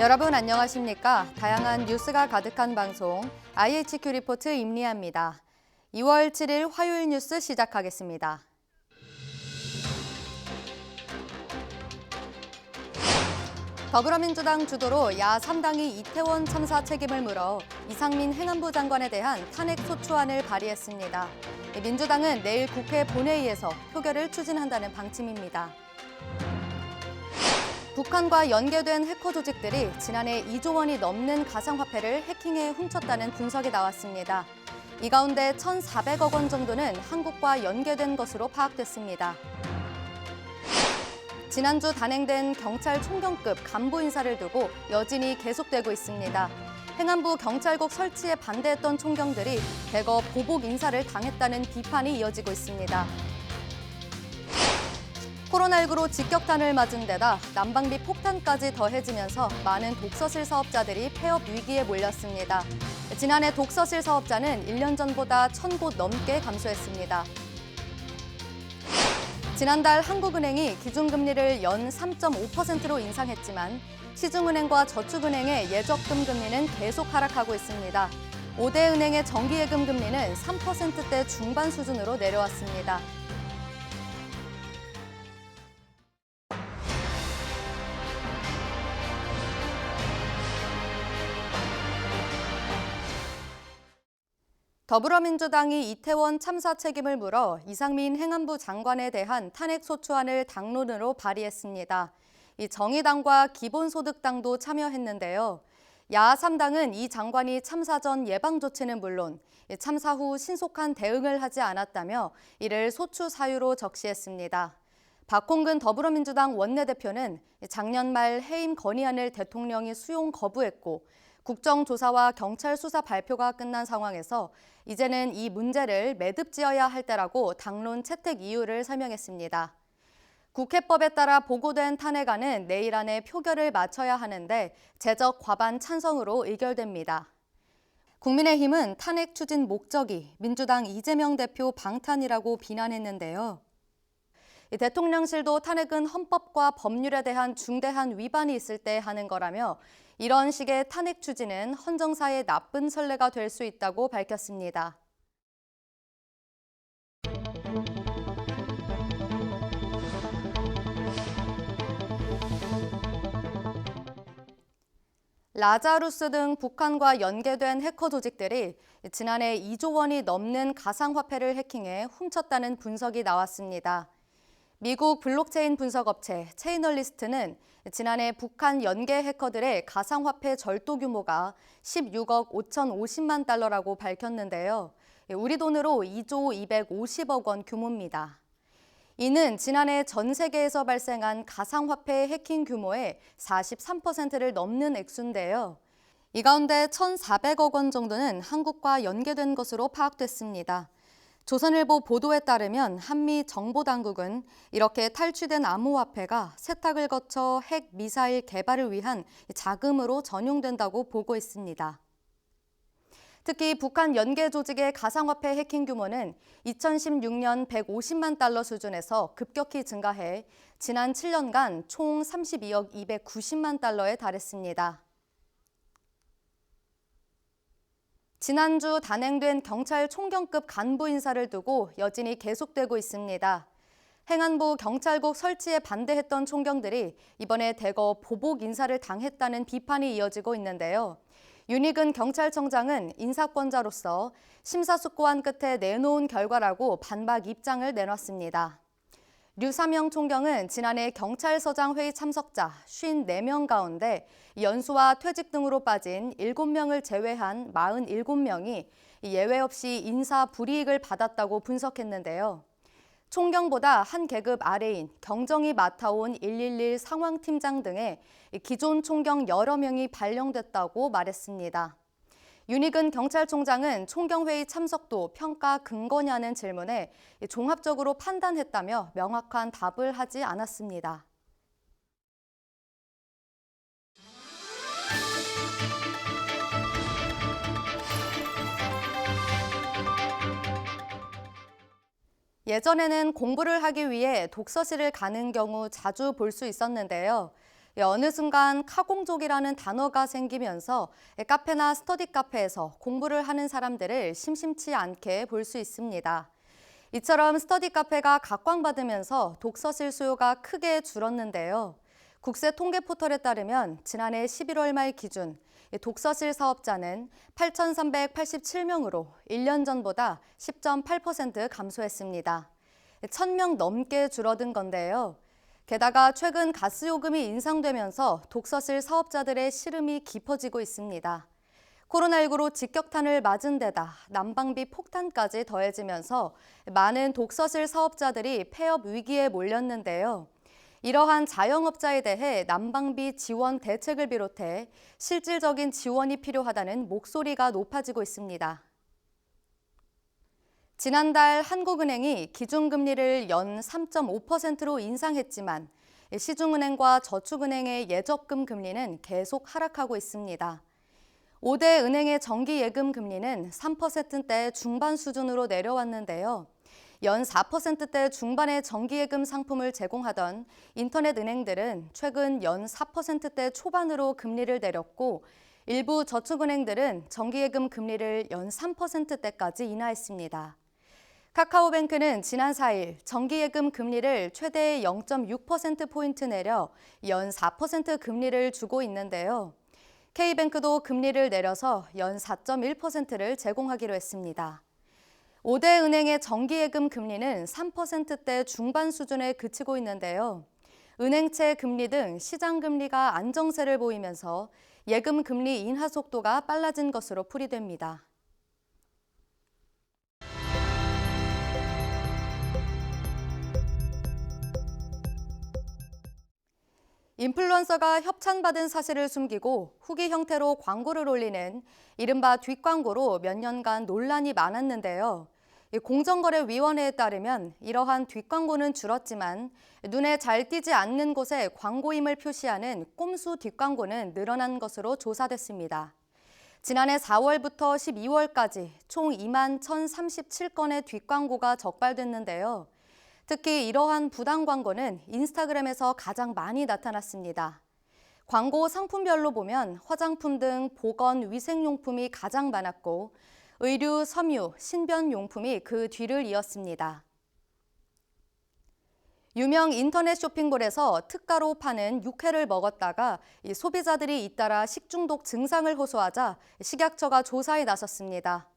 여러분 안녕하십니까? 다양한 뉴스가 가득한 방송 IHQ 리포트 임리아입니다. 2월 7일 화요일 뉴스 시작하겠습니다. 더불어민주당 주도로 야 3당이 이태원 참사 책임을 물어 이상민 행안부 장관에 대한 탄핵 소추안을 발의했습니다. 민주당은 내일 국회 본회의에서 표결을 추진한다는 방침입니다. 북한과 연계된 해커 조직들이 지난해 2조 원이 넘는 가상화폐를 해킹해 훔쳤다는 분석이 나왔습니다. 이 가운데 1,400억 원 정도는 한국과 연계된 것으로 파악됐습니다. 지난주 단행된 경찰 총경급 간부 인사를 두고 여진이 계속되고 있습니다. 행안부 경찰국 설치에 반대했던 총경들이 대거 보복 인사를 당했다는 비판이 이어지고 있습니다. 코로나19로 직격탄을 맞은 데다 난방비 폭탄까지 더해지면서 많은 독서실 사업자들이 폐업 위기에 몰렸습니다. 지난해 독서실 사업자는 1년 전보다 1,000곳 넘게 감소했습니다. 지난달 한국은행이 기준금리를 연 3.5%로 인상했지만 시중은행과 저축은행의 예적금 금리는 계속 하락하고 있습니다. 5대 은행의 정기예금 금리는 3%대 중반 수준으로 내려왔습니다. 더불어민주당이 이태원 참사 책임을 물어 이상민 행안부 장관에 대한 탄핵 소추안을 당론으로 발의했습니다. 이 정의당과 기본소득당도 참여했는데요. 야 3당은 이 장관이 참사 전 예방 조치는 물론 참사 후 신속한 대응을 하지 않았다며 이를 소추 사유로 적시했습니다. 박홍근 더불어민주당 원내대표는 작년 말 해임 건의안을 대통령이 수용 거부했고 국정조사와 경찰 수사 발표가 끝난 상황에서 이제는 이 문제를 매듭지어야 할 때라고 당론 채택 이유를 설명했습니다. 국회법에 따라 보고된 탄핵안은 내일 안에 표결을 마쳐야 하는데 제적 과반 찬성으로 의결됩니다. 국민의힘은 탄핵 추진 목적이 민주당 이재명 대표 방탄이라고 비난했는데요. 대통령실도 탄핵은 헌법과 법률에 대한 중대한 위반이 있을 때 하는 거라며 이런 식의 탄핵 추진은 헌정사의 나쁜 선례가 될 수 있다고 밝혔습니다. 라자루스 등 북한과 연계된 해커 조직들이 지난해 2조 원이 넘는 가상화폐를 해킹해 훔쳤다는 분석이 나왔습니다. 미국 블록체인 분석업체 체이널리스트는 지난해 북한 연계 해커들의 가상화폐 절도 규모가 16억 5,050만 달러라고 밝혔는데요. 우리 돈으로 2조 250억 원 규모입니다. 이는 지난해 전 세계에서 발생한 가상화폐 해킹 규모의 43%를 넘는 액수인데요. 이 가운데 1,400억 원 정도는 한국과 연계된 것으로 파악됐습니다. 조선일보 보도에 따르면 한미 정보당국은 이렇게 탈취된 암호화폐가 세탁을 거쳐 핵 미사일 개발을 위한 자금으로 전용된다고 보고 있습니다. 특히 북한 연계 조직의 가상화폐 해킹 규모는 2016년 150만 달러 수준에서 급격히 증가해 지난 7년간 총 32억 290만 달러에 달했습니다. 지난주 단행된 경찰 총경급 간부 인사를 두고 여진이 계속되고 있습니다. 행안부 경찰국 설치에 반대했던 총경들이 이번에 대거 보복 인사를 당했다는 비판이 이어지고 있는데요. 윤희근 경찰청장은 인사권자로서 심사숙고한 끝에 내놓은 결과라고 반박 입장을 내놨습니다. 류삼영 총경은 지난해 경찰서장 회의 참석자 54명 가운데 연수와 퇴직 등으로 빠진 7명을 제외한 47명이 예외 없이 인사 불이익을 받았다고 분석했는데요. 총경보다 한 계급 아래인 경정이 맡아온 111 상황팀장 등의 기존 총경 여러 명이 발령됐다고 말했습니다. 윤희근 경찰총장은 총경회의 참석도 평가 근거냐는 질문에 종합적으로 판단했다며 명확한 답을 하지 않았습니다. 예전에는 공부를 하기 위해 독서실을 가는 경우 자주 볼 수 있었는데요. 어느 순간 카공족이라는 단어가 생기면서 카페나 스터디 카페에서 공부를 하는 사람들을 심심치 않게 볼 수 있습니다. 이처럼 스터디 카페가 각광받으면서 독서실 수요가 크게 줄었는데요. 국세 통계 포털에 따르면 지난해 11월 말 기준 독서실 사업자는 8,387명으로 1년 전보다 10.8% 감소했습니다. 1,000명 넘게 줄어든 건데요. 게다가 최근 가스요금이 인상되면서 독서실 사업자들의 시름이 깊어지고 있습니다. 코로나19로 직격탄을 맞은 데다 난방비 폭탄까지 더해지면서 많은 독서실 사업자들이 폐업 위기에 몰렸는데요. 이러한 자영업자에 대해 난방비 지원 대책을 비롯해 실질적인 지원이 필요하다는 목소리가 높아지고 있습니다. 지난달 한국은행이 기준금리를 연 3.5%로 인상했지만 시중은행과 저축은행의 예적금 금리는 계속 하락하고 있습니다. 5대 은행의 정기예금 금리는 3%대 중반 수준으로 내려왔는데요. 연 4%대 중반의 정기예금 상품을 제공하던 인터넷 은행들은 최근 연 4%대 초반으로 금리를 내렸고 일부 저축은행들은 정기예금 금리를 연 3%대까지 인하했습니다. 카카오뱅크는 지난 4일 정기예금 금리를 최대 0.6%포인트 내려 연 4% 금리를 주고 있는데요. K뱅크도 금리를 내려서 연 4.1%를 제공하기로 했습니다. 5대 은행의 정기예금 금리는 3%대 중반 수준에 그치고 있는데요. 은행채 금리 등 시장 금리가 안정세를 보이면서 예금 금리 인하 속도가 빨라진 것으로 풀이됩니다. 인플루언서가 협찬받은 사실을 숨기고 후기 형태로 광고를 올리는 이른바 뒷광고로 몇 년간 논란이 많았는데요. 공정거래위원회에 따르면 이러한 뒷광고는 줄었지만 눈에 잘 띄지 않는 곳에 광고임을 표시하는 꼼수 뒷광고는 늘어난 것으로 조사됐습니다. 지난해 4월부터 12월까지 총 2만 1,037건의 뒷광고가 적발됐는데요. 특히 이러한 부당 광고는 인스타그램에서 가장 많이 나타났습니다. 광고 상품별로 보면 화장품 등 보건 위생용품이 가장 많았고 의류, 섬유, 신변용품이 그 뒤를 이었습니다. 유명 인터넷 쇼핑몰에서 특가로 파는 육회를 먹었다가 소비자들이 잇따라 식중독 증상을 호소하자 식약처가 조사에 나섰습니다.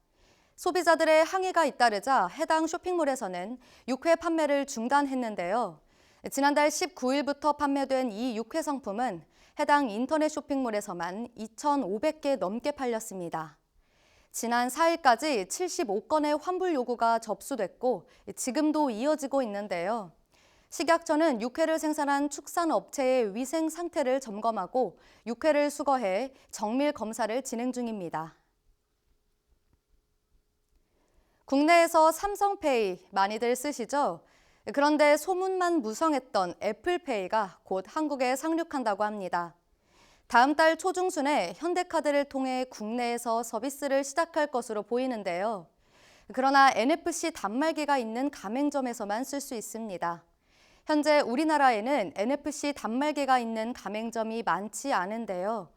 소비자들의 항의가 잇따르자 해당 쇼핑몰에서는 육회 판매를 중단했는데요. 지난달 19일부터 판매된 이 육회 상품은 해당 인터넷 쇼핑몰에서만 2,500개 넘게 팔렸습니다. 지난 4일까지 75건의 환불 요구가 접수됐고 지금도 이어지고 있는데요. 식약처는 육회를 생산한 축산업체의 위생 상태를 점검하고 육회를 수거해 정밀 검사를 진행 중입니다. 국내에서 삼성페이 많이들 쓰시죠? 그런데 소문만 무성했던 애플페이가 곧 한국에 상륙한다고 합니다. 다음 달 초중순에 현대카드를 통해 국내에서 서비스를 시작할 것으로 보이는데요. 그러나 NFC 단말기가 있는 가맹점에서만 쓸 수 있습니다. 현재 우리나라에는 NFC 단말기가 있는 가맹점이 많지 않은데요.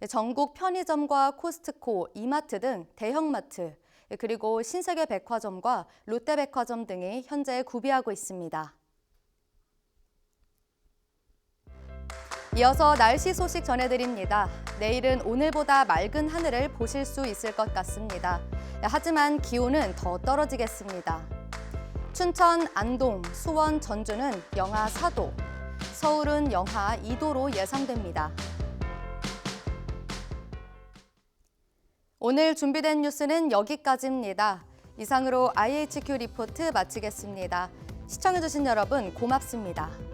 전국 편의점과 코스트코, 이마트 등 대형마트, 그리고 신세계 백화점과 롯데백화점 등이 현재 구비하고 있습니다. 이어서 날씨 소식 전해드립니다. 내일은 오늘보다 맑은 하늘을 보실 수 있을 것 같습니다. 하지만 기온은 더 떨어지겠습니다. 춘천, 안동, 수원, 전주는 영하 4도, 서울은 영하 2도로 예상됩니다. 오늘 준비된 뉴스는 여기까지입니다. 이상으로 IHQ 리포트 마치겠습니다. 시청해주신 여러분 고맙습니다.